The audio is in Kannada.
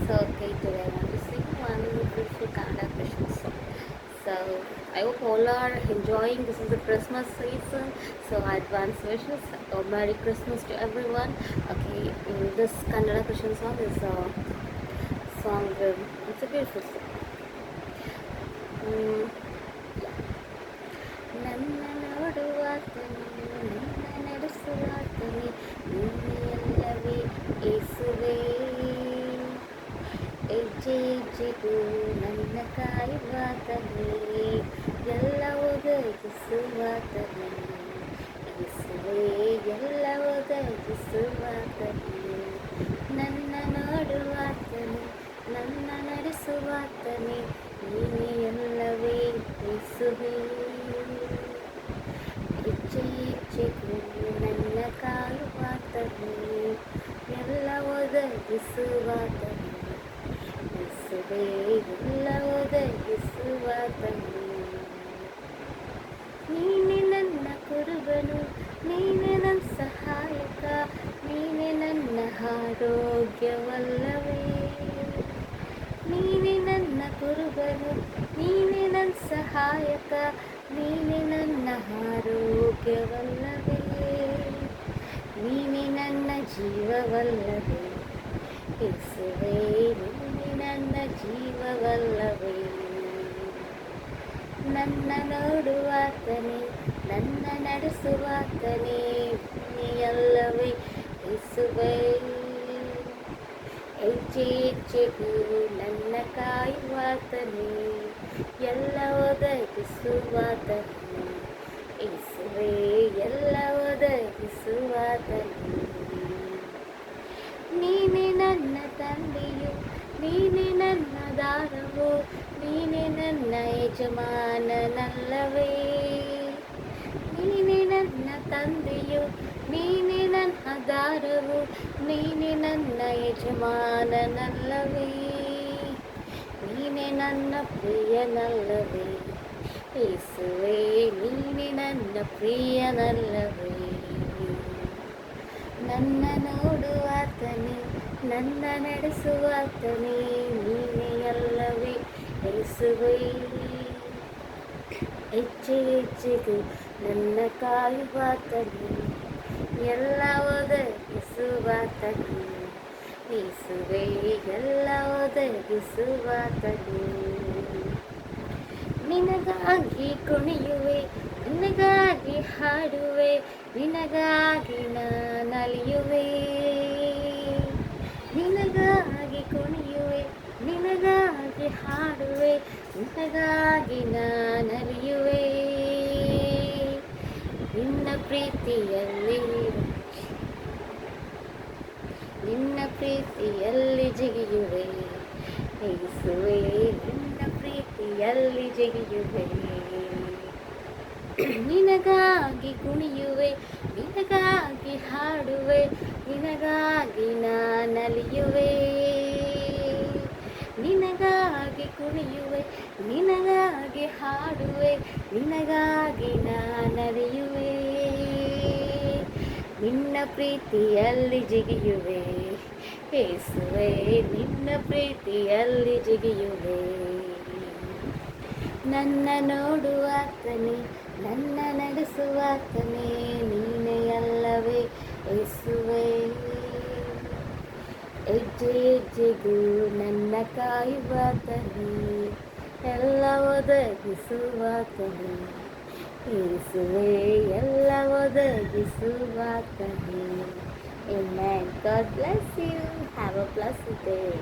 So, okay, today I want to sing one beautiful Kannada Christian song. So, I hope all are enjoying. This is the Christmas season, so advance wishes. Merry Christmas to everyone. Okay, this Kannada Christian song is a song. It's a beautiful song. Mm, ನನ್ನ ನೋಡುವಾತನು ನನ್ನ ನಡೆಸುವಾತನೇ ನೀನೆಲ್ಲವೇ ಏಸುವೆ ಹೆಜ್ಜೆ ಹೆಜ್ಜೆಗೂ ನನ್ನ ಕಾಯುವಾತನೇ ಎಲ್ಲ ಒದಗಿಸುವಾತನೇ ಏಸುವೆ ಎಲ್ಲ ಒದಗಿಸುವಾತನೇ ನನ್ನ ನೋಡುವಾತನೇ ನನ್ನ ನಡೆಸುವಾತನೇ ನೀನೇ ಎಲ್ಲವೇ ಏಸುವೆ ಹೆಜ್ಜೆ ಹೆಜ್ಜೆಗೂ ನನ್ನ ಕಾಯುವಾತನೇ ಎಲ್ಲ ಒದಗಿಸುವಾತನೇ ಏಸುವೆ ಎಲ್ಲ ಒದಗಿಸುವಾತನೇ ನೀನೆ ನನ್ನ ಕುರುಬನು ನೀನೆ ನನ್ನ ಸಹಾಯಕ ನೀನೆ ನನ್ನ ಆರೋಗ್ಯವಲ್ಲವೇ ನೀನೆ ನನ್ನ ಕುರುಬನು ನೀನೆ ನನ್ನ ಸಹಾಯಕ ನೀನೆ ನನ್ನ ಆರೋಗ್ಯವಲ್ಲವೇ ನೀನೆ ನನ್ನ ಜೀವವಲ್ಲವೇ ಏಸುವೆ ನೀನೆ ನನ್ನ ಜೀವವಲ್ಲವೇ ನನ್ನ ನೋಡುವಾತನೇ ನನ್ನ ನಡೆಸುವಾತನೇ ನೀಯಲ್ಲವೇ ಏಸುವೆ ಹೆಜ್ಜೆ ಹೆಜ್ಜೆಗೂ ನನ್ನ ಕಾಯುವಾತನೇ ಎಲ್ಲ ಒದಗಿಸುವಾತನೇ ಏಸುವೆ ಎಲ್ಲ ಒದಗಿಸುವಾತನೇ ನೀನೆ ನನ್ನ ತಂದೆಯು ನೀನೆ ನನ್ನ ದಾರವು ನೀನೆ ನನ್ನ ಯಜಮಾನನಲ್ಲವೇ ನೀನೆ ನನ್ನ ತಂದೆಯು ನೀನೆ ನನ್ನ ದಾರವು ನೀನೆ ನನ್ನ ಯಜಮಾನನಲ್ಲವೇ ನೀನೆ ನನ್ನ ಪ್ರಿಯನಲ್ಲವೇ ಏಸುವೆ ನೀನೆ ನನ್ನ ಪ್ರಿಯನಲ್ಲವೇ ನನ್ನ ನೋಡುವಾತನೇ ನನ್ನ ನಡೆಸುವಾತನೇ ನೀನೆ ಅಲ್ಲವೇ ಏಸುವೆ ಹೆಜ್ಜೆ ಹೆಜ್ಜೆಗೂ ನನ್ನ ಕಾಯುವಾತನೇ ಎಲ್ಲ ಒದಗಿಸುವಾತನೇ ಏಸುವೆ ಎಲ್ಲ ಒದಗಿಸುವಾತನೇ ನಿನಗಾಗಿ ಕುಣಿಯುವೆ ನಿನಗಾಗಿ ಹಾಡುವೆ ನಿನಗಾಗಿ ನಾನಲಿಯುವೆ ನಿನಗಾಗಿ ಕುಣಿಯುವೆ ನಿನಗಾಗಿ ಹಾಡುವೆ ನಿನಗಾಗಿ ನಾನಲಿಯುವೆ ನಿನ್ನ ಪ್ರೀತಿಯಲ್ಲಿ ಜಿಗಿಯುವೆ ಏಸುವೆ ನಿನ್ನ ಪ್ರೀತಿಯಲ್ಲಿ ಜಿಗಿಯುವೆ ನಿನಗಾಗಿ ಕುಣಿಯುವೆ ನಿನಗಾಗಿ ಹಾಡುವೆ ನಿನಗಾಗಿ ನಾನಲಿಯುವೆ ನಿನಗಾಗಿ ಕುಣಿಯುವೆ ನಿನಗಾಗಿ ಹಾಡುವೆ ನಿನಗಾಗಿ ನಾನಲಿಯುವೆ ನಿನ್ನ ಪ್ರೀತಿಯಲ್ಲಿ ಜಿಗಿಯುವೆ ಏಸುವೆ ನಿನ್ನ ಪ್ರೀತಿಯಲ್ಲಿ ಜಿಗಿಯುವೆ ನನ್ನ ನೋಡುವಾತನೇ ನನ್ನ ನಡೆಸುವಾತನೇ ನೀನೆ ಅಲ್ಲವೇ ಏಸುವೆ ಹೆಜ್ಜೆ ಹೆಜ್ಜೆಗೂ ನನ್ನ ಕಾಯುವಾತನೇ ಎಲ್ಲ ಒದಗಿಸುವಾತನೇ ಏಸುವೆ ಎಲ್ಲ ಒದಗಿಸುವಾತನೇ Amen. God bless you. Have a blessed day.